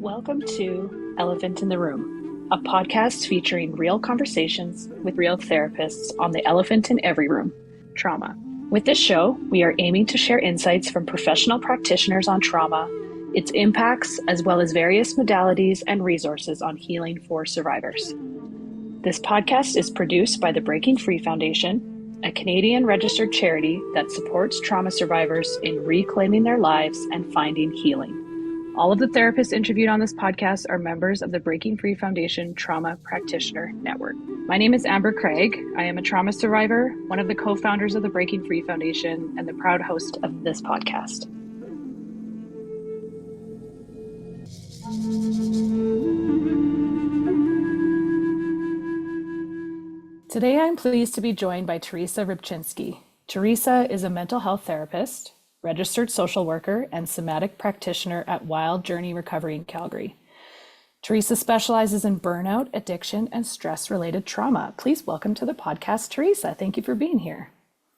Welcome to Elephant in the Room, a podcast featuring real conversations with real therapists on the elephant in every room, trauma. With this show, we are aiming to share insights from professional practitioners on trauma, its impacts, as well as various modalities and resources on healing for survivors. This podcast is produced by the Breaking Free Foundation, a Canadian registered charity that supports trauma survivors in reclaiming their lives and finding healing. All of the therapists interviewed on this podcast are members of the Breaking Free Foundation Trauma Practitioner Network. My name is Amber Craig. I am a trauma survivor, one of the co-founders of the Breaking Free Foundation, and the proud host of this podcast. Today, I'm pleased to be joined by Theresa Rybchinski. Theresa is a mental health therapist, registered social worker, and somatic practitioner at Wild Journey Recovery in Calgary. Theresa specializes in burnout, addiction, and stress-related trauma. Please welcome to the podcast, Theresa. Thank you for being here.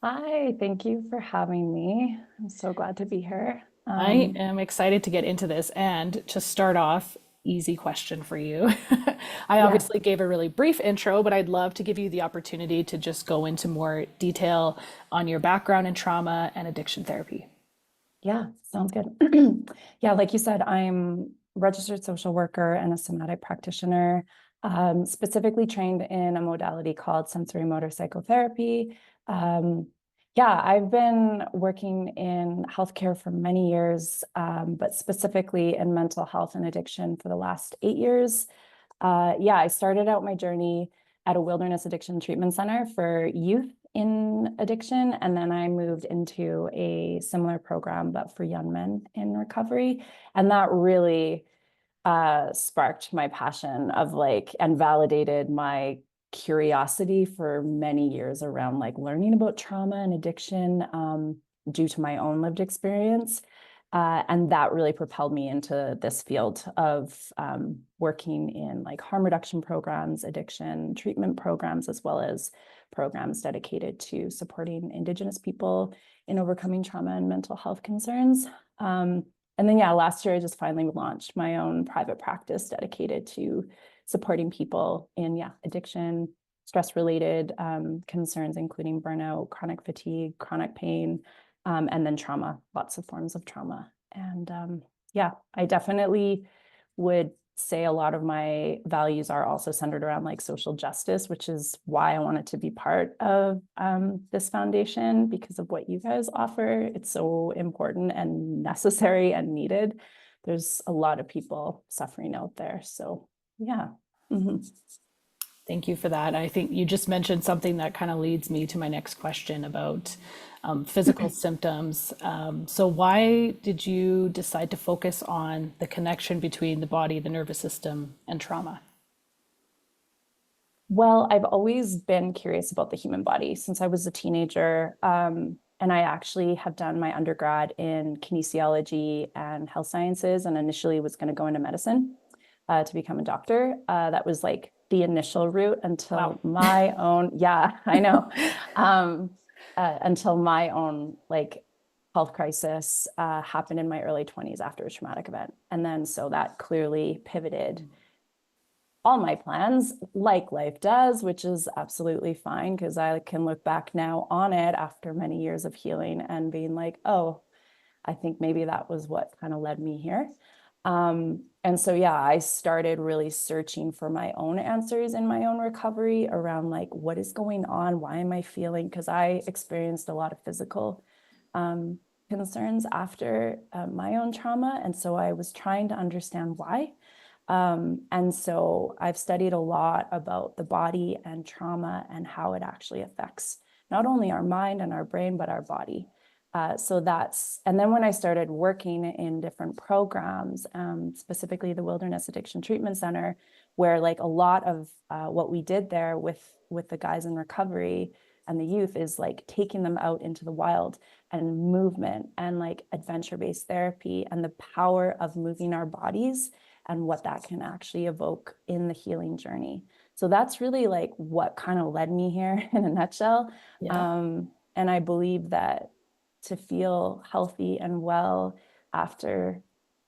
Hi, thank you for having me. I'm so glad to be here. I am excited to get into this. And to start off, easy question for you. I obviously gave a really brief intro, but I'd love to give you the opportunity to just go into more detail on your background in trauma and addiction therapy. Yeah, sounds good. Yeah, like you said, I'm registered social worker and a somatic practitioner, specifically trained in a modality called sensory motor psychotherapy. I've been working in healthcare for many years, but specifically in mental health and addiction for the last 8 years. I started out my journey at a wilderness addiction treatment center for youth in addiction, and then I moved into a similar program, but for young men in recovery. And that really sparked my passion and validated my curiosity for many years around learning about trauma and addiction due to my own lived experience. And that really propelled me into this field of working in harm reduction programs, addiction treatment programs, as well as programs dedicated to supporting Indigenous people in overcoming trauma and mental health concerns. Last year I just finally launched my own private practice dedicated to supporting people in addiction, stress-related concerns, including burnout, chronic fatigue, chronic pain, and then trauma, lots of forms of trauma. And I definitely would say a lot of my values are also centered around social justice, which is why I wanted to be part of this foundation, because of what you guys offer. It's so important and necessary and needed. There's a lot of people suffering out there. So yeah. Mm-hmm. Thank you for that. I think you just mentioned something that kind of leads me to my next question about physical symptoms. So why did you decide to focus on the connection between the body, the nervous system, and trauma? Well, I've always been curious about the human body since I was a teenager. And I actually have done my undergrad in kinesiology and health sciences, and initially was going to go into medicine to become a doctor. That was the initial route until my own, until my own health crisis happened in my early 20s after a traumatic event. And then so that clearly pivoted all my plans, like life does, which is absolutely fine, because I can look back now on it after many years of healing and being oh, I think maybe that was what kind of led me here. I started really searching for my own answers in my own recovery around what is going on? Why am I feeling? Because I experienced a lot of physical concerns after my own trauma. And so I was trying to understand why. And so I've studied a lot about the body and trauma and how it actually affects not only our mind and our brain, but our body. And then when I started working in different programs, specifically the Wilderness Addiction Treatment Center, where a lot of what we did there with the guys in recovery and the youth is taking them out into the wild and movement and adventure-based therapy and the power of moving our bodies and what that can actually evoke in the healing journey. So that's really what kind of led me here in a nutshell. Yeah. And I believe that to feel healthy and well after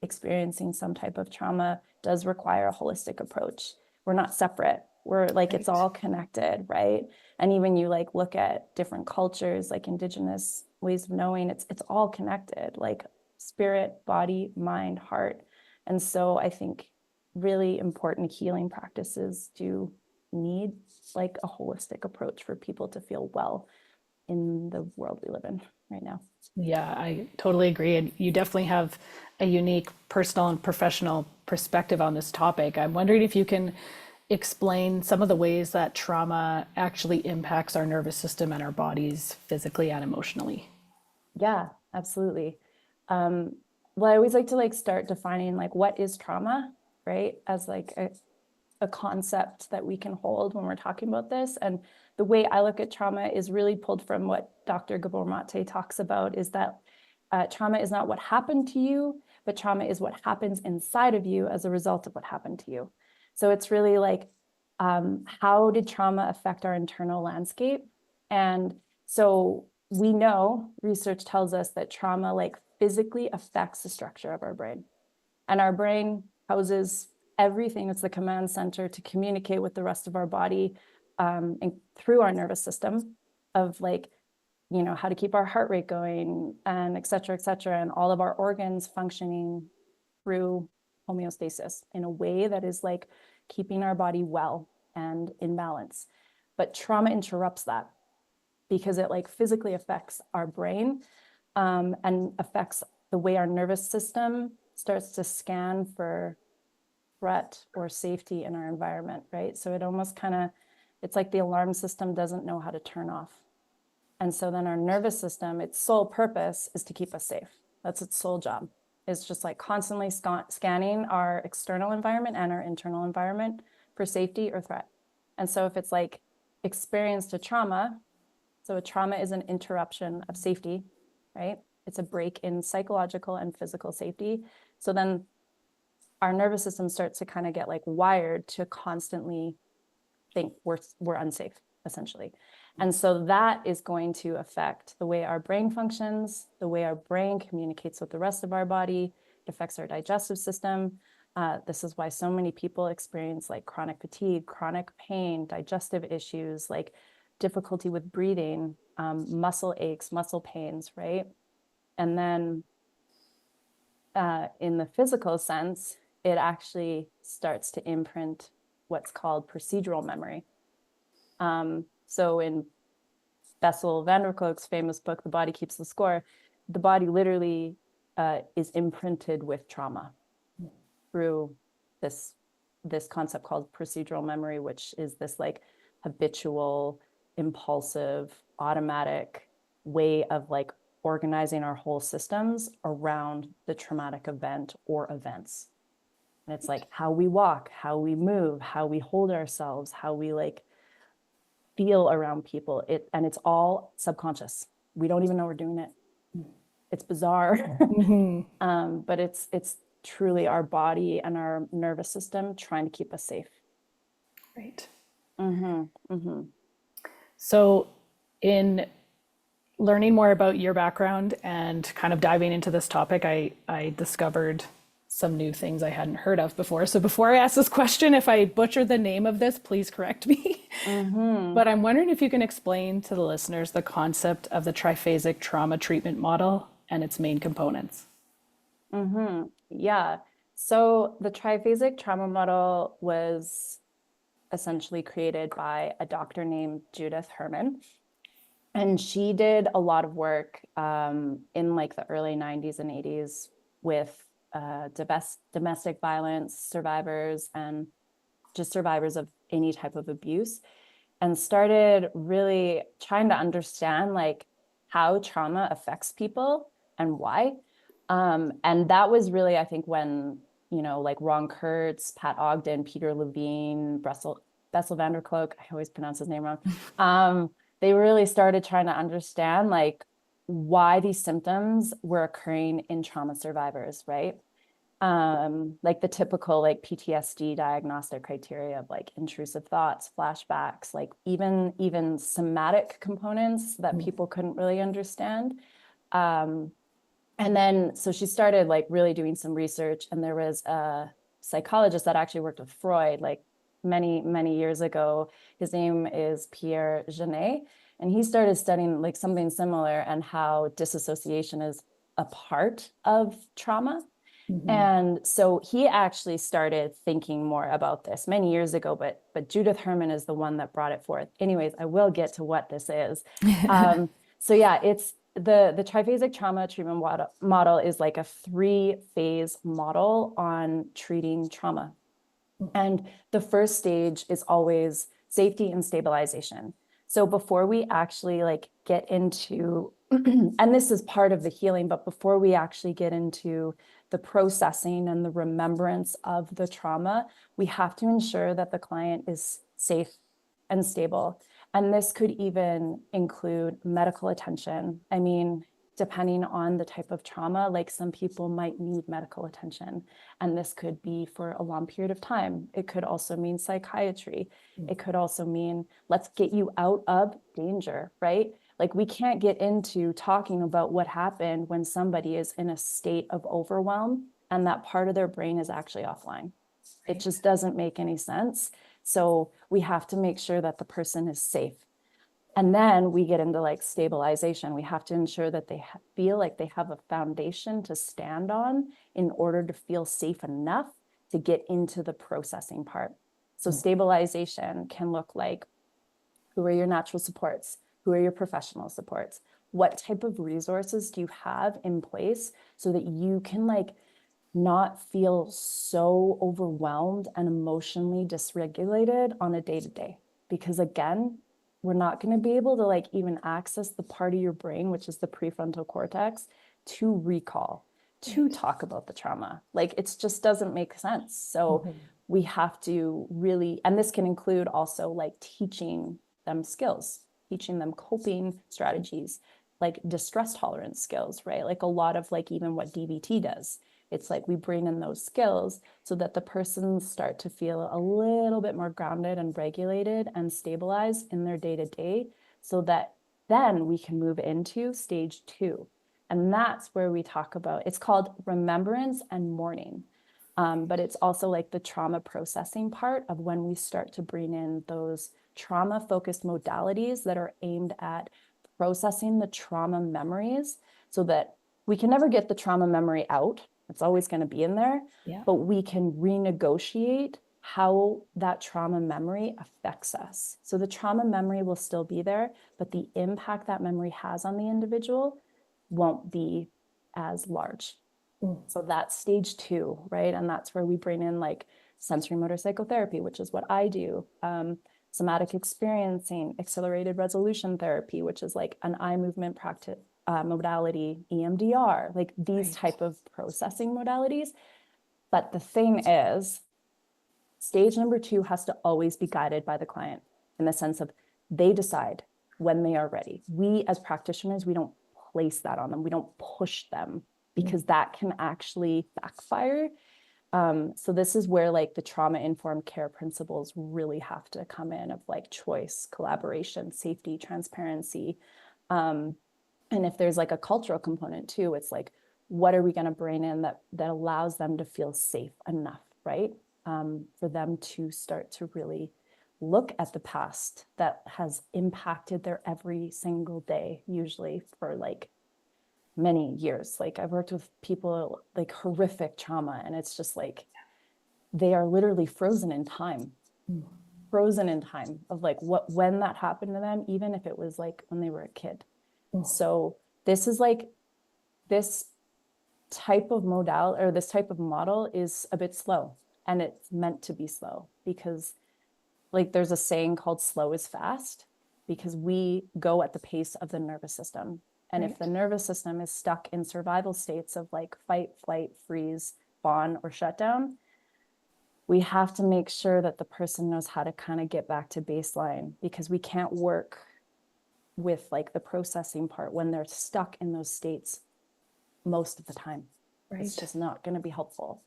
experiencing some type of trauma does require a holistic approach. We're not separate. We're like, it's all connected, right? And even you like look at different cultures, like indigenous ways of knowing, it's all connected, like spirit, body, mind, heart. And so I think really important healing practices do need like a holistic approach for people to feel well in the world we live in right now. Yeah, I totally agree. And you definitely have a unique personal and professional perspective on this topic. I'm wondering if you can explain some of the ways that trauma actually impacts our nervous system and our bodies physically and emotionally. Yeah, absolutely. Well, I always like to like start defining like what is trauma, right? As like a concept that we can hold when we're talking about this. And the way I look at trauma is really pulled from what Dr. Gabor talks about, is that trauma is not what happened to you, but trauma is what happens inside of you as a result of what happened to you. So it's really like, how did trauma affect our internal landscape? And so we know, research tells us that trauma like physically affects the structure of our brain. And our brain houses everything. It's the command center to communicate with the rest of our body, and through our nervous system of like, you know, how to keep our heart rate going and et cetera, and all of our organs functioning through homeostasis in a way that is like keeping our body well and in balance. But trauma interrupts that because it like physically affects our brain, and affects the way our nervous system starts to scan for threat or safety in our environment, right? So it almost kind of, it's like the alarm system doesn't know how to turn off. And so then our nervous system, its sole purpose is to keep us safe. That's its sole job. It's just like constantly scanning our external environment and our internal environment for safety or threat. And so if it's like experienced a trauma, so a trauma is an interruption of safety, right? It's a break in psychological and physical safety. So then our nervous system starts to kind of get like wired to constantly think we're unsafe, essentially. And so that is going to affect the way our brain functions, the way our brain communicates with the rest of our body. It affects our digestive system. This is why so many people experience like chronic fatigue, chronic pain, digestive issues, like difficulty with breathing, muscle aches, muscle pains, right? And then in the physical sense, it actually starts to imprint what's called procedural memory. So in Bessel van der Kolk's famous book, The Body Keeps the Score, the body literally is imprinted with trauma through this concept called procedural memory, which is this like habitual, impulsive, automatic way of like organizing our whole systems around the traumatic event or events. And it's like how we walk, how we move, how we hold ourselves, how we like feel around people. And it's all subconscious. We don't even know we're doing it. It's bizarre. Mm-hmm. But it's truly our body and our nervous system trying to keep us safe. Right. Mm-hmm. Mm-hmm. So in learning more about your background and kind of diving into this topic, I discovered some new things I hadn't heard of before. So before I ask this question, if I butcher the name of this, please correct me. Mm-hmm. But I'm wondering if you can explain to the listeners the concept of the triphasic trauma treatment model and its main components. Mm-hmm. Yeah. So the triphasic trauma model was essentially created by a doctor named Judith Herman. And she did a lot of work in like the early 90s and 80s with domestic violence survivors and just survivors of any type of abuse, and started really trying to understand like how trauma affects people and why. And that was really, I think, when, you know, like Ron Kurtz, Pat Ogden, Peter Levine, Bessel van der Kolk, I always pronounce his name wrong. They really started trying to understand like why these symptoms were occurring in trauma survivors, right? Like the typical like PTSD diagnostic criteria of like intrusive thoughts, flashbacks, like even somatic components that people couldn't really understand. And then, so she started like really doing some research, and there was a psychologist that actually worked with Freud like many, many years ago. His name is Pierre Janet, and he started studying like something similar and how disassociation is a part of trauma. And so he actually started thinking more about this many years ago, but Judith Herman is the one that brought it forth. Anyways, I will get to what this is. So yeah, it's the triphasic trauma treatment model is like a 3-phase model on treating trauma. And the first stage is always safety and stabilization. So before we actually like get into, and this is part of the healing, but before we actually get into the processing and the remembrance of the trauma, we have to ensure that the client is safe and stable. And this could even include medical attention. I mean, depending on the type of trauma, like some people might need medical attention, and this could be for a long period of time. It could also mean psychiatry. It could also mean, let's get you out of danger, right? Like we can't get into talking about what happened when somebody is in a state of overwhelm and that part of their brain is actually offline. It just doesn't make any sense. So we have to make sure that the person is safe. And then we get into like stabilization. We have to ensure that they feel like they have a foundation to stand on in order to feel safe enough to get into the processing part. So stabilization can look like, who are your natural supports? Who are your professional supports? What type of resources do you have in place so that you can like not feel so overwhelmed and emotionally dysregulated on a day-to-day? Because again, we're not going to be able to like even access the part of your brain, which is the prefrontal cortex, to recall, to talk about the trauma. Like it just doesn't make sense. So we have to really, and this can include also like teaching them skills, teaching them coping strategies, like distress tolerance skills, right? Like a lot of like even what DBT does. It's like we bring in those skills so that the persons start to feel a little bit more grounded and regulated and stabilized in their day-to-day, so that then we can move into stage 2. And that's where we talk about, it's called remembrance and mourning. But it's also like the trauma processing part of when we start to bring in those trauma-focused modalities that are aimed at processing the trauma memories, so that we can never get the trauma memory out. It's always going to be in there, but we can renegotiate how that trauma memory affects us. So the trauma memory will still be there, but the impact that memory has on the individual won't be as large. So that's stage 2, right? And that's where we bring in like sensory motor psychotherapy, which is what I do. Somatic experiencing, accelerated resolution therapy, which is like an eye movement practice modality, EMDR, like these type of processing modalities. But the thing is, stage number 2 has to always be guided by the client, in the sense of they decide when they are ready. We as practitioners, we don't place that on them. We don't push them, because that can actually backfire. So this is where like the trauma-informed care principles really have to come in, of like choice, collaboration, safety, transparency. And if there's like a cultural component too, it's like, what are we going to bring in that allows them to feel safe enough, right? For them to start to really look at the past that has impacted their every single day, usually for like many years. Like I've worked with people like horrific trauma, and it's just like, they are literally frozen in time of like when that happened to them, even if it was like when they were a kid. So this is like, this type of this type of model is a bit slow, and it's meant to be slow, because like there's a saying called slow is fast, because we go at the pace of the nervous system. And if the nervous system is stuck in survival states of like fight, flight, freeze, fawn, or shutdown, we have to make sure that the person knows how to kind of get back to baseline, because we can't work with like the processing part when they're stuck in those states most of the time. It's just not going to be helpful.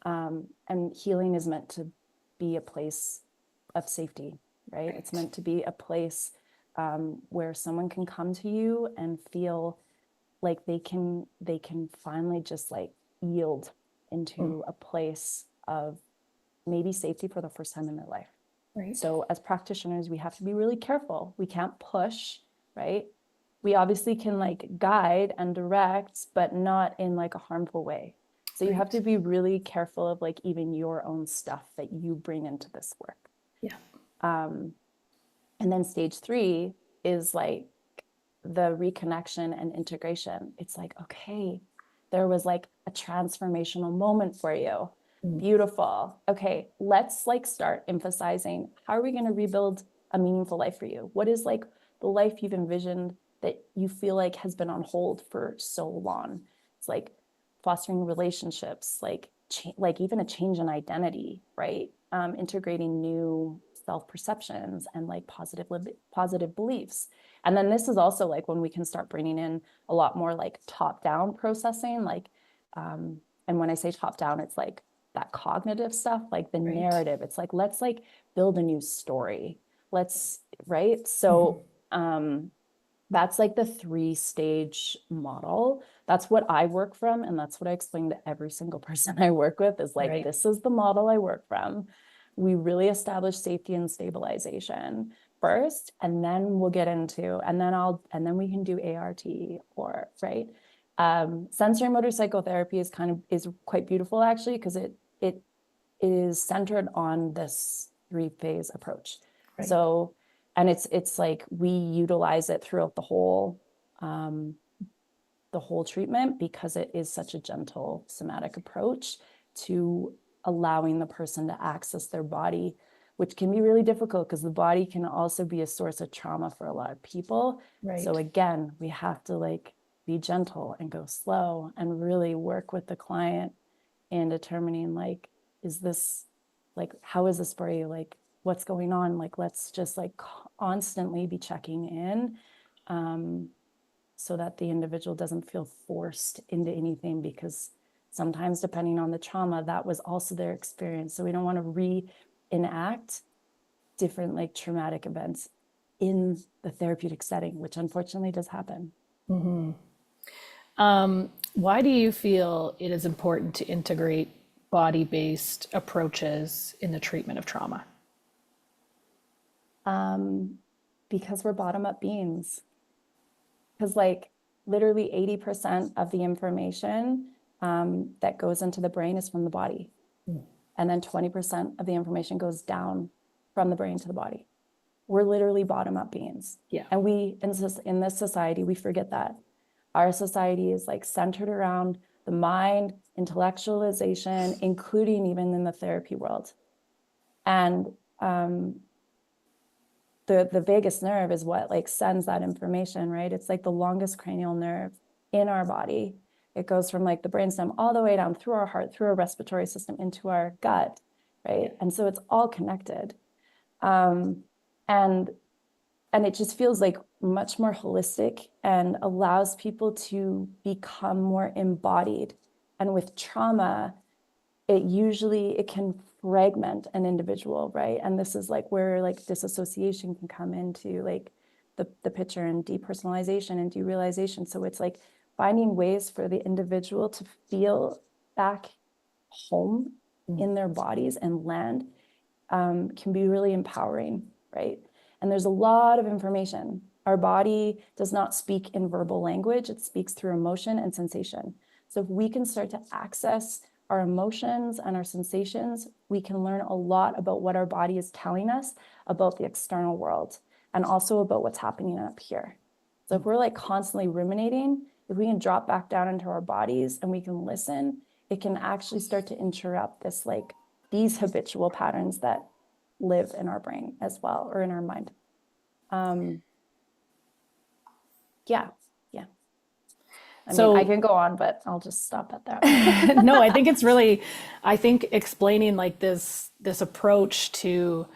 And healing is meant to be a place of safety, right? It's meant to be a place where someone can come to you and feel like they can finally just like yield into a place of maybe safety for the first time in their life. Right. So as practitioners, we have to be really careful. We can't push, right? We obviously can like guide and direct, but not in like a harmful way. So you have to be really careful of like even your own stuff that you bring into this work. Yeah. And then stage 3 is like the reconnection and integration. It's like, okay, there was like a transformational moment for you. Beautiful. Okay, let's like start emphasizing, how are we going to rebuild a meaningful life for you? What is like the life you've envisioned that you feel like has been on hold for so long? It's like fostering relationships, like even a change in identity, right? Integrating new self-perceptions and like positive beliefs. And then this is also like when we can start bringing in a lot more like top-down processing, like, and when I say top-down, it's like that cognitive stuff, like the narrative. It's like, let's like build a new story. Right? So that's like the 3-stage model. That's what I work from. And that's what I explain to every single person I work with is like, this is the model I work from. We really establish safety and stabilization first, and then we'll get into, and then we can do ART or, right? Sensory motor psychotherapy is quite beautiful actually, because it is centered on this 3-phase approach. So, and it's like we utilize it throughout the whole treatment, because it is such a gentle somatic approach to allowing the person to access their body, which can be really difficult because the body can also be a source of trauma for a lot of people. So again, we have to like be gentle and go slow and really work with the client in determining like, is this like, how is this for you? Like, what's going on? Like, let's just like constantly be checking in, so that the individual doesn't feel forced into anything, because sometimes depending on the trauma, that was also their experience. So we don't want to reenact different like traumatic events in the therapeutic setting, which unfortunately does happen. Why do you feel it is important to integrate body-based approaches in the treatment of trauma? Because we're bottom-up beings. Because like literally 80% of the information that goes into the brain is from the body. And then 20% of the information goes down from the brain to the body. We're literally bottom-up beings. And we, in this society, we forget that. Our society is like centered around the mind, intellectualization, including even in the therapy world. And the vagus nerve is what like sends that information, right? It's like the longest cranial nerve in our body. It goes from like the brainstem all the way down through our heart, through our respiratory system, into our gut, right? And so it's all connected. And it just feels like much more holistic and allows people to become more embodied. And with trauma, it can fragment an individual, right? And this is like where like disassociation can come into like the picture, and depersonalization and derealization. So it's like finding ways for the individual to feel back home in their bodies and land can be really empowering, right? And there's a lot of information. Our body does not speak in verbal language. It speaks through emotion and sensation. So if we can start to access our emotions and our sensations, we can learn a lot about what our body is telling us about the external world, and also about what's happening up here. So if we're like constantly ruminating, if we can drop back down into our bodies and we can listen, it can actually start to interrupt these habitual patterns that live in our brain as well, or in our mind. I mean, I can go on, but I'll just stop at that. No, I think I think explaining like this approach to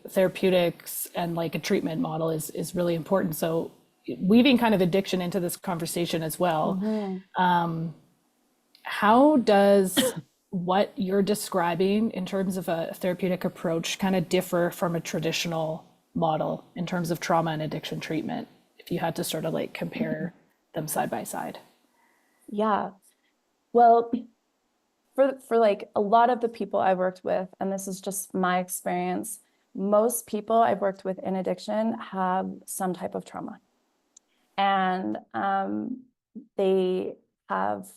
therapeutics and like a treatment model is really important. So weaving kind of addiction into this conversation as well. How does what you're describing in terms of a therapeutic approach kind of differ from a traditional model in terms of trauma and addiction treatment, if you had to sort of like compare them side by side? Yeah. Well, for like a lot of the people I've worked with, and this is just my experience, most people I've worked with in addiction have some type of trauma. And they have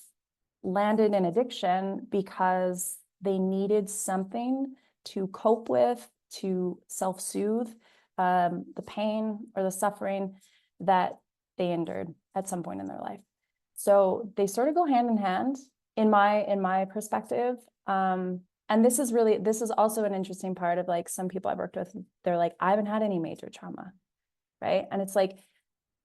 landed in addiction because they needed something to cope with, to self-soothe the pain or the suffering that they endured at some point in their life. So they sort of go hand in hand in my perspective. And this is also an interesting part of like some people I've worked with. They're like, I haven't had any major trauma, right? And it's like,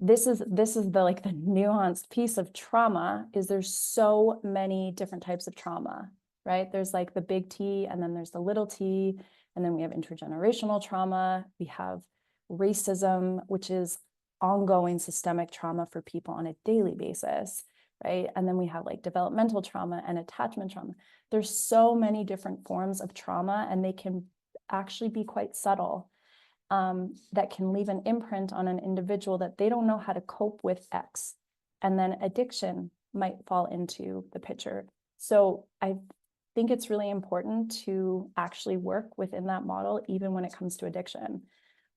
this is the like the nuanced piece of trauma is there's so many different types of trauma, right? There's like the big T, and then there's the little t, and then we have intergenerational trauma. We have racism, which is ongoing systemic trauma for people on a daily basis, right? And then we have like developmental trauma and attachment trauma. There's so many different forms of trauma, and they can actually be quite subtle. That can leave an imprint on an individual that they don't know how to cope with X. And then addiction might fall into the picture. So I think it's really important to actually work within that model, even when it comes to addiction.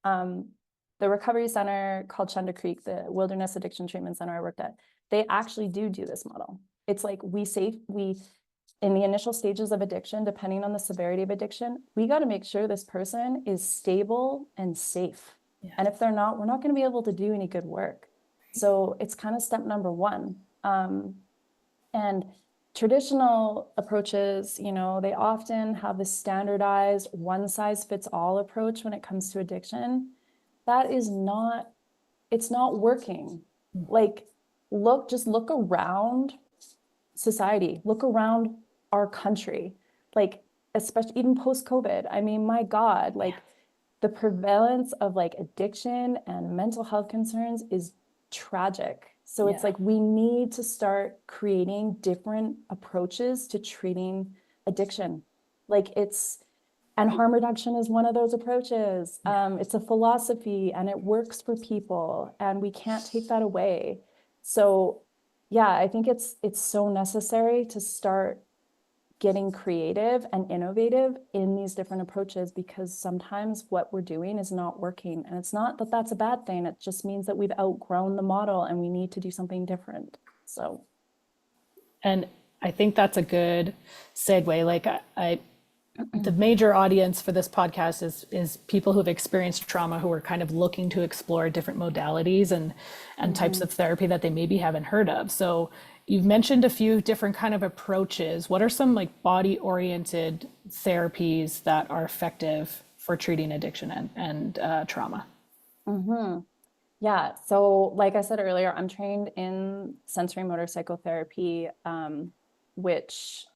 The recovery center called Chunda Creek, the Wilderness Addiction Treatment Center I worked at, they actually do this model. It's like we in the initial stages of addiction, depending on the severity of addiction, we got to make sure this person is stable and safe. Yeah. And if they're not, we're not going to be able to do any good work. So it's kind of step number one. And traditional approaches, you know, they often have this standardized one size fits all approach when it comes to addiction. That is not, it's not working. Like, just look around society, look around our country, like, especially even post-COVID. I mean, my God, like the prevalence of like addiction and mental health concerns is tragic. So it's like, we need to start creating different approaches to treating addiction. Like and harm reduction is one of those approaches. It's a philosophy and it works for people, and we can't take that away. So yeah, I think it's so necessary to start getting creative and innovative in these different approaches, because sometimes what we're doing is not working. And it's not that that's a bad thing. It just means that we've outgrown the model and we need to do something different. So. And I think that's a good segue. Like the major audience for this podcast is people who've experienced trauma, who are kind of looking to explore different modalities and types of therapy that they maybe haven't heard of. So you've mentioned a few different kind of approaches. What are some like body-oriented therapies that are effective for treating addiction and trauma? Yeah. So like I said earlier, I'm trained in sensory motor psychotherapy, which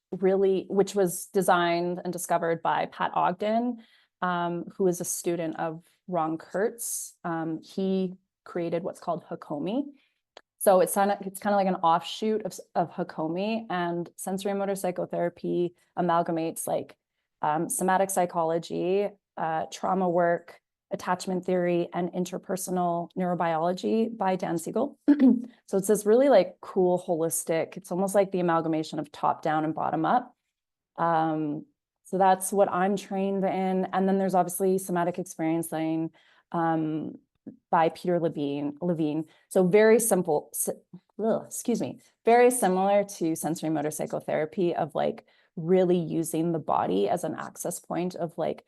was designed and discovered by Pat Ogden, who is a student of Ron Kurtz. He created what's called Hakomi. So it's kind of like an offshoot of Hakomi, and sensory motor psychotherapy amalgamates like somatic psychology, trauma work, attachment theory, and interpersonal neurobiology by Dan Siegel. So it's this really like cool, holistic, it's almost like the amalgamation of top down and bottom up. So that's what I'm trained in. And then there's obviously somatic experiencing by Peter Levine. So very simple, very similar to sensory motor psychotherapy, of like really using the body as an access point of like,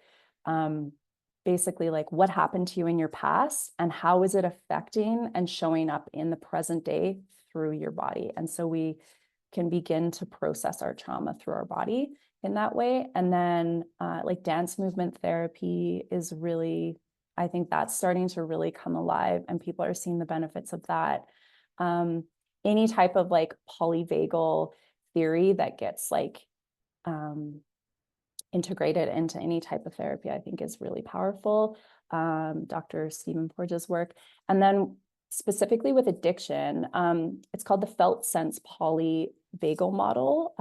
basically like what happened to you in your past and how is it affecting and showing up in the present day through your body. And so we can begin to process our trauma through our body in that way. And then like dance movement therapy is really, I think that's starting to really come alive, and people are seeing the benefits of that. Any type of like polyvagal theory that gets like integrated into any type of therapy, I think is really powerful. Dr. Stephen Porges' work. And then specifically with addiction, it's called the felt sense polyvagal model.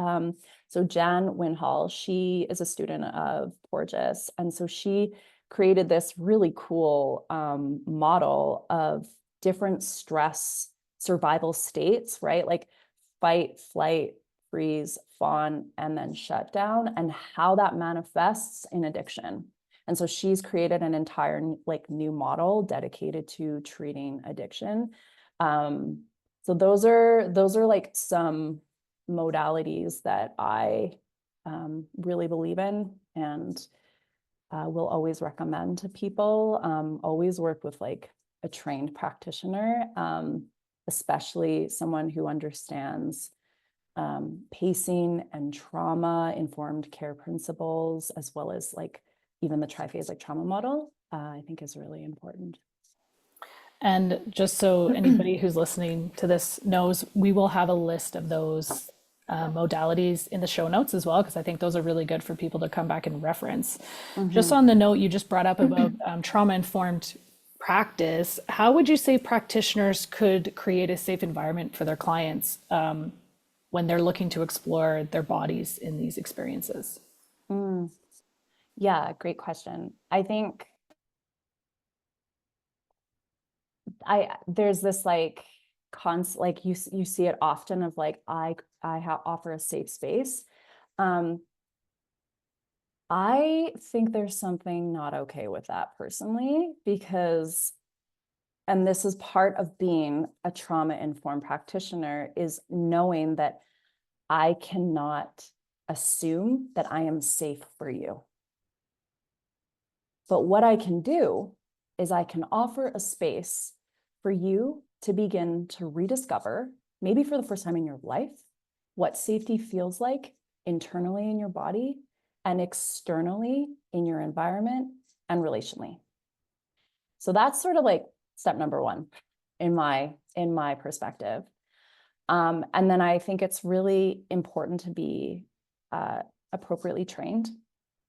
So Jan Winhall, she is a student of Porges. And so she created this really cool model of different stress survival states, right? Like fight, flight, freeze, fawn, and then shut down, and how that manifests in addiction. And so she's created an entire like new model dedicated to treating addiction. So those are like some modalities that I really believe in, and will always recommend to people. Always work with like a trained practitioner, especially someone who understands pacing and trauma-informed care principles, as well as like even the triphasic trauma model, I think is really important. And just so anybody who's listening to this knows, we will have a list of those modalities in the show notes as well, because I think those are really good for people to come back and reference. Just on the note you just brought up about trauma-informed practice, how would you say practitioners could create a safe environment for their clients when they're looking to explore their bodies in these experiences? Yeah, great question. I think there's this like like you see it often of like I offer a safe space. I think there's something not okay with that personally, because, and this is part of being a trauma-informed practitioner, is knowing that I cannot assume that I am safe for you. But what I can do is I can offer a space for you to begin to rediscover, maybe for the first time in your life, what safety feels like internally in your body and externally in your environment and relationally. So that's sort of like step number one in my perspective. And then I think it's really important to be appropriately trained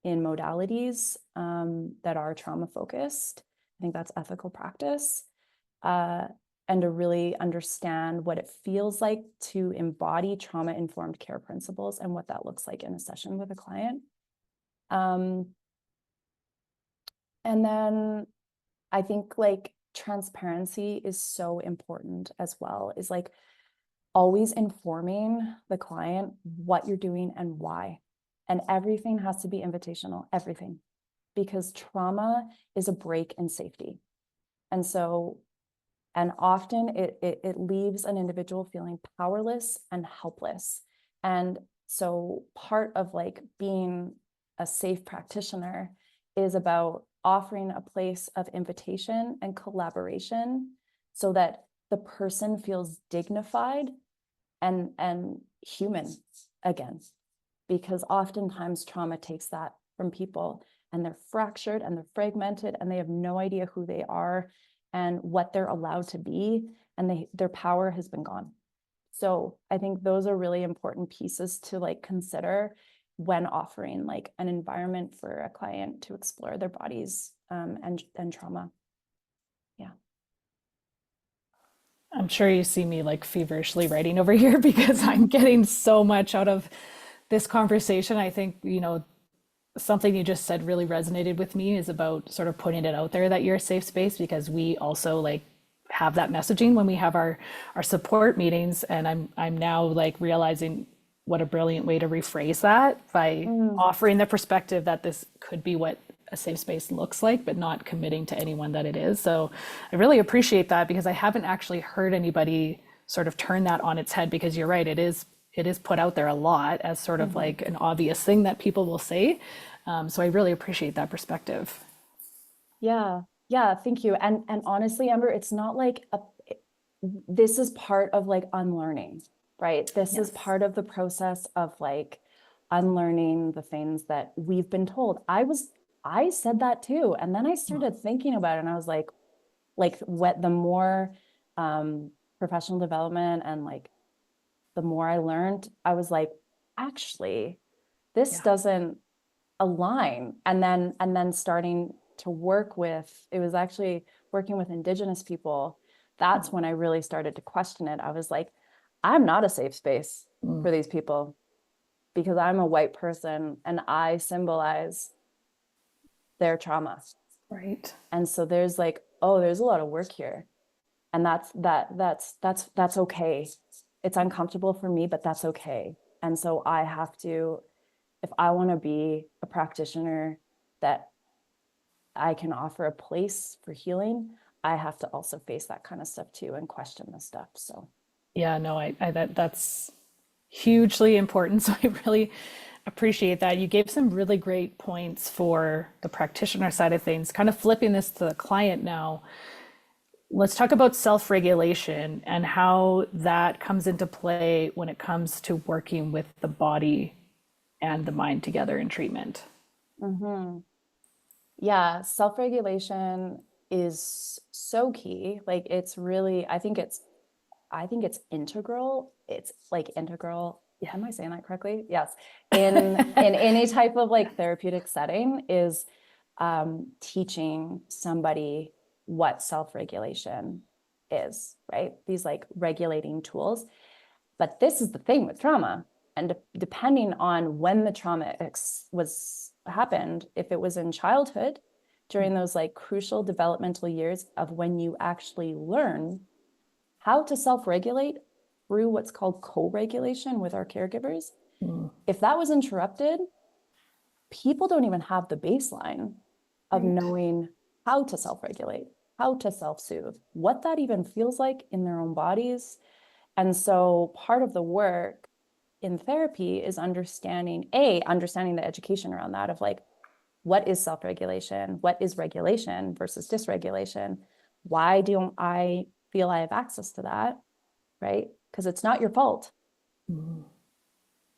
in modalities that are trauma focused. I think that's ethical practice. And to really understand what it feels like to embody trauma-informed care principles and what that looks like in a session with a client. And then I think like transparency is so important as well, is like always informing the client what you're doing and why. And everything has to be invitational, everything, because trauma is a break in safety. And so, and often it leaves an individual feeling powerless and helpless. And so part of like being a safe practitioner is about offering a place of invitation and collaboration so that the person feels dignified and human again. Because oftentimes trauma takes that from people, and they're fractured and they're fragmented and they have no idea who they are and what they're allowed to be, and their power has been gone. So I think those are really important pieces to like consider when offering like an environment for a client to explore their bodies and trauma. Yeah. I'm sure you see me like feverishly writing over here because I'm getting so much out of this conversation. I think, something you just said really resonated with me is about sort of putting it out there that you're a safe space, because we also like have that messaging when we have our support meetings. And I'm now like realizing what a brilliant way to rephrase that by offering the perspective that this could be what a safe space looks like, but not committing to anyone that it is. So I really appreciate that, because I haven't actually heard anybody sort of turn that on its head, because you're right, it is put out there a lot as sort of like an obvious thing that people will say. So I really appreciate that perspective. Yeah. Thank you. And honestly, Amber, it's not like this is part of like unlearning, right? This is part of the process of like unlearning the things that we've been told. I said that too. And then I started thinking about it, and I was like what the more professional development and like the more I learned, I was like, actually, this doesn't align. And then starting to work with, it was actually working with Indigenous people. That's when I really started to question it. I was like, I'm not a safe space for these people, because I'm a white person and I symbolize their trauma. Right. And so there's like, oh, there's a lot of work here. And that's okay. It's uncomfortable for me, but that's okay. And so I have to, if I want to be a practitioner that I can offer a place for healing, I have to also face that kind of stuff too and question the stuff. So Yeah, no, that's hugely important. So I really appreciate that. You gave some really great points for the practitioner side of things. Kind of flipping this to the client now. Let's talk about self-regulation and how that comes into play when it comes to working with the body and the mind together in treatment. mm-hmm. Yeah, self-regulation is so key. Like it's really, I think it's integral. It's like integral. Yeah. Am I saying that correctly? Yes. In any type of like therapeutic setting is teaching somebody what self-regulation is, right? These like regulating tools. But this is the thing with trauma. And depending on when the trauma was happened, if it was in childhood, during those like crucial developmental years of when you actually learn how to self-regulate through what's called co-regulation with our caregivers. If that was interrupted, people don't even have the baseline of knowing how to self-regulate, how to self-soothe, what that even feels like in their own bodies. And so part of the work in therapy is understanding the education around that of like, what is self-regulation? What is regulation versus dysregulation? Why don't I feel I have access to that? Right? Because it's not your fault.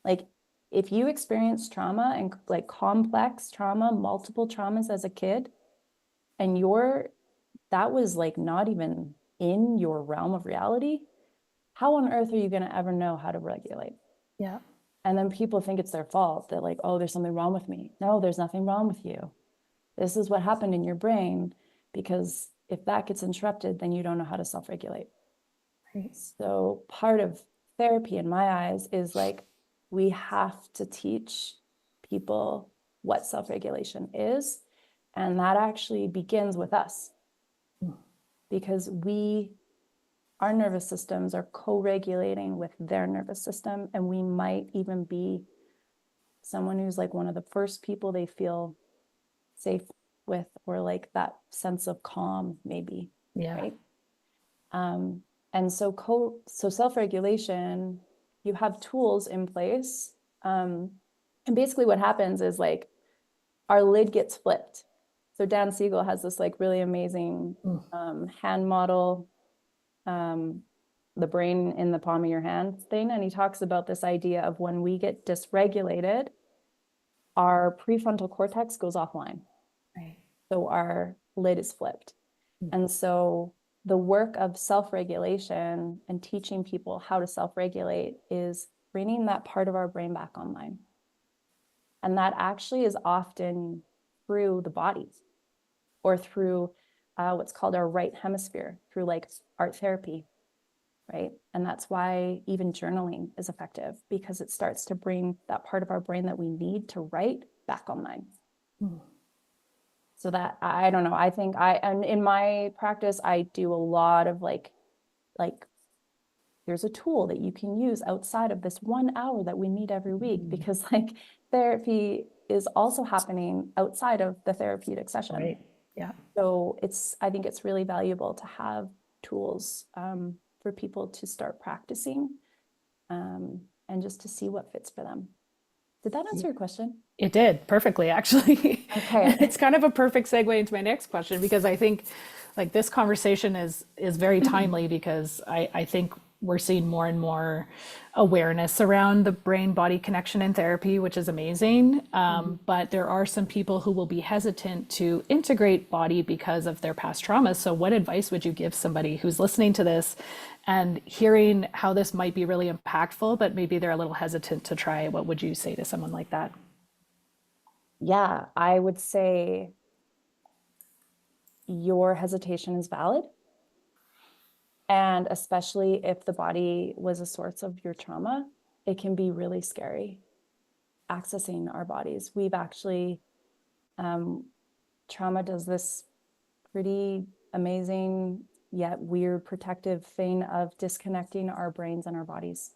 Like if you experience trauma and like complex trauma, multiple traumas as a kid, and that was like not even in your realm of reality, how on earth are you going to ever know how to regulate? Yeah. And then people think it's their fault. They're like, oh, there's something wrong with me. No, there's nothing wrong with you. This is what happened in your brain, because if that gets interrupted, then you don't know how to self-regulate. Right. So part of therapy in my eyes is like, we have to teach people what self-regulation is. And that actually begins with us, because our nervous systems are co-regulating with their nervous system. And we might even be someone who's like one of the first people they feel safe with, or like that sense of calm, maybe. Yeah. Right. And so self-regulation, you have tools in place. And basically what happens is like our lid gets flipped. So Dan Siegel has this like really amazing hand model, the brain in the palm of your hand thing. And he talks about this idea of when we get dysregulated, our prefrontal cortex goes offline. Right. So our lid is flipped. And so the work of self-regulation and teaching people how to self-regulate is bringing that part of our brain back online. And that actually is often through the body or through what's called our right hemisphere, through like art therapy, right? And that's why even journaling is effective, because it starts to bring that part of our brain that we need to write back online. So that, I don't know, I think and in my practice, I do a lot of like, there's a tool that you can use outside of this 1 hour that we meet every week, because like therapy is also happening outside of the therapeutic session. Right. Yeah. So I think it's really valuable to have tools for people to start practicing and just to see what fits for them. Did that answer your question? It did perfectly, actually. Okay. And it's kind of a perfect segue into my next question, because I think like this conversation is very timely, because I think we're seeing more and more awareness around the brain body connection in therapy, which is amazing. But there are some people who will be hesitant to integrate body because of their past traumas. So what advice would you give somebody who's listening to this and hearing how this might be really impactful, but maybe they're a little hesitant to try it? What would you say to someone like that? Yeah, I would say your hesitation is valid. And especially if the body was a source of your trauma, it can be really scary accessing our bodies. We've actually, trauma does this pretty amazing yet weird protective thing of disconnecting our brains and our bodies,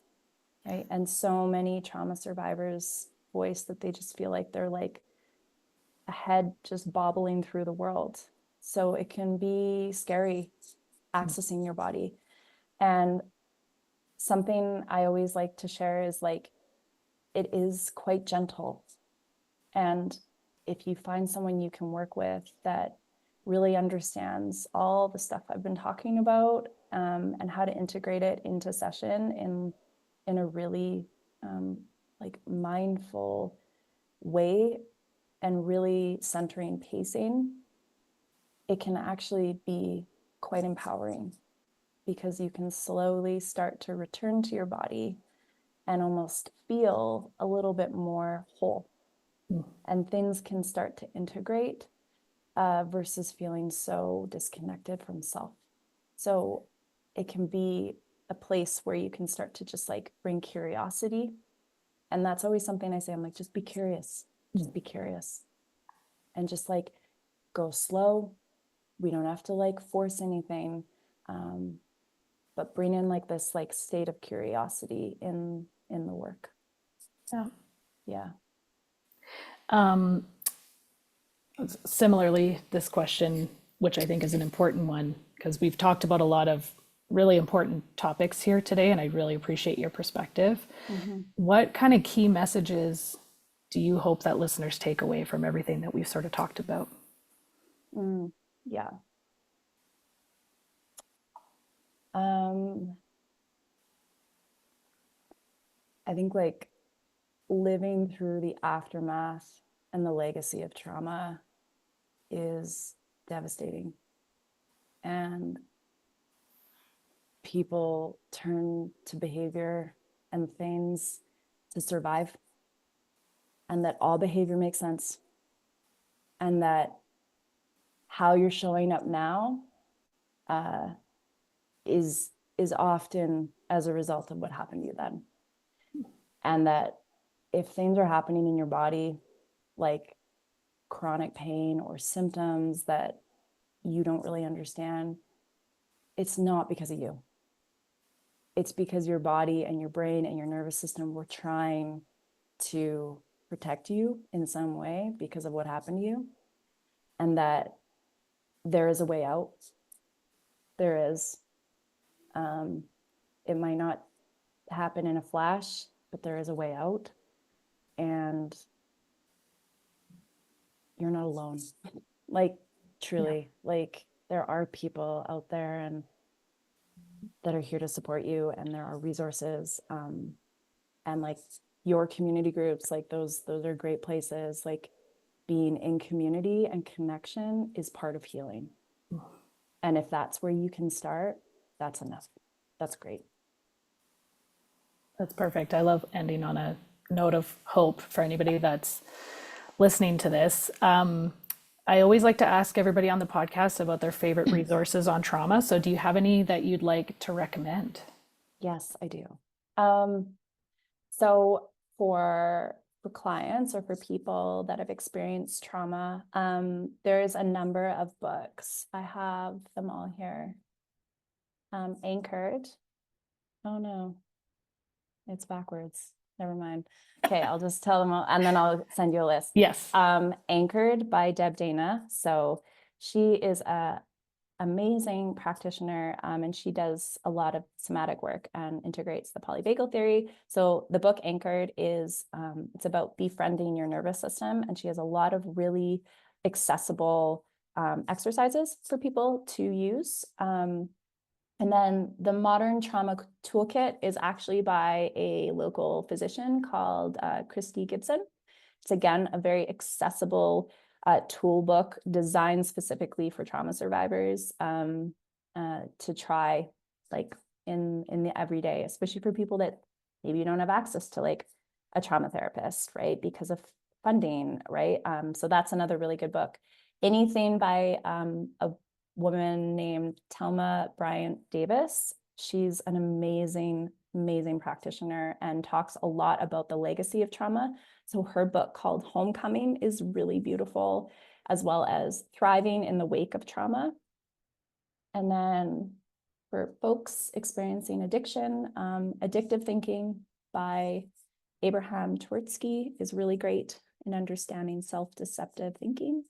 right? And so many trauma survivors voice that they just feel like they're like a head just bobbling through the world. So it can be scary accessing your body. And something I always like to share is like, it is quite gentle. And if you find someone you can work with that really understands all the stuff I've been talking about, and how to integrate it into session in a really like mindful way and really centering pacing, it can actually be quite empowering, because you can slowly start to return to your body and almost feel a little bit more whole. And things can start to integrate versus feeling so disconnected from self. So it can be a place where you can start to just like bring curiosity. And that's always something I say. I'm like, just be curious, just be curious. And just like go slow. We don't have to like force anything, but bring in like this like state of curiosity in the work. Yeah. Yeah. Similarly, this question, which I think is an important one, because we've talked about a lot of really important topics here today, and I really appreciate your perspective. What kind of key messages do you hope that listeners take away from everything that we've sort of talked about? Yeah. I think like living through the aftermath and the legacy of trauma is devastating. And people turn to behavior and things to survive, and that all behavior makes sense, and that how you're showing up now is often as a result of what happened to you then. And that if things are happening in your body, like chronic pain or symptoms that you don't really understand, it's not because of you. It's because your body and your brain and your nervous system were trying to protect you in some way because of what happened to you. And that there is a way out. There is. It might not happen in a flash, but there is a way out. And you're not alone. Like, truly, like there are people out there and that are here to support you, and there are resources, and like your community groups, like those are great places. Like being in community and connection is part of healing. And if that's where you can start, that's enough. That's great. That's perfect. I love ending on a note of hope for anybody that's listening to this. I always like to ask everybody on the podcast about their favorite resources on trauma. So do you have any that you'd like to recommend? Yes, I do. So for clients or for people that have experienced trauma, there's a number of books. I have them all here. Anchored. Oh no, it's backwards. Never mind. Okay, I'll just tell them all, and then I'll send you a list. Yes. Anchored by Deb Dana. So she is a amazing practitioner, and she does a lot of somatic work and integrates the polyvagal theory. So the book Anchored is it's about befriending your nervous system, and she has a lot of really accessible exercises for people to use. And then the Modern Trauma Toolkit is actually by a local physician called Christy Gibson. It's again a very accessible tool book designed specifically for trauma survivors to try like in the everyday, especially for people that maybe you don't have access to like a trauma therapist, right? Because of funding, right? So that's another really good book. Anything by a woman named Thelma Bryant-Davis. She's an amazing practitioner and talks a lot about the legacy of trauma. So her book called Homecoming is really beautiful, as well as Thriving in the Wake of Trauma. And then for folks experiencing addiction, Addictive Thinking by Abraham Twerski is really great in understanding self-deceptive thinking.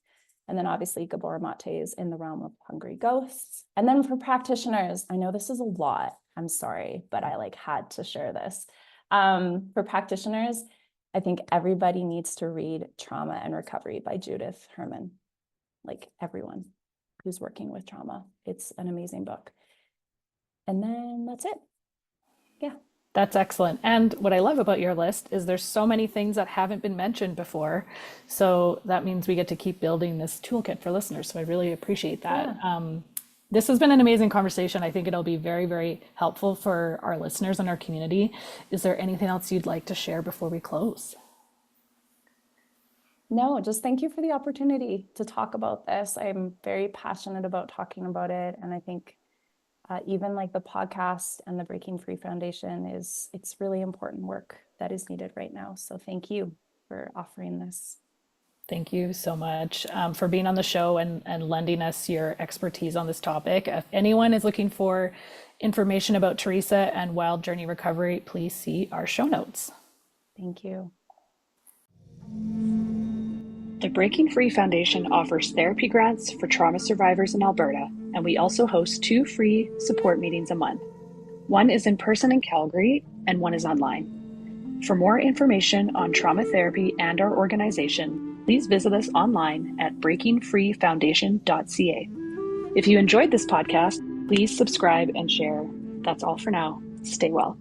And then obviously Gabor Mate's In the Realm of Hungry Ghosts. And then for practitioners, I know this is a lot, I'm sorry, but I had to share this. For practitioners, I think everybody needs to read Trauma and Recovery by Judith Herman. Everyone who's working with trauma. It's an amazing book. And then that's it. Yeah. That's excellent. And what I love about your list is there's so many things that haven't been mentioned before. So that means we get to keep building this toolkit for listeners. So I really appreciate that. Yeah. This has been an amazing conversation. I think it'll be very, very helpful for our listeners and our community. Is there anything else you'd like to share before we close? No, just thank you for the opportunity to talk about this. I'm very passionate about talking about it. And I think even the podcast and the Breaking Free Foundation it's really important work that is needed right now. So thank you for offering this. Thank you so much for being on the show and lending us your expertise on this topic. If anyone is looking for information about Theresa and Wild Journey Recovery, please see our show notes. Thank you. The Breaking Free Foundation offers therapy grants for trauma survivors in Alberta, and we also host 2 free support meetings a month. One is in person in Calgary, and one is online. For more information on trauma therapy and our organization, please visit us online at breakingfreefoundation.ca. If you enjoyed this podcast, please subscribe and share. That's all for now. Stay well.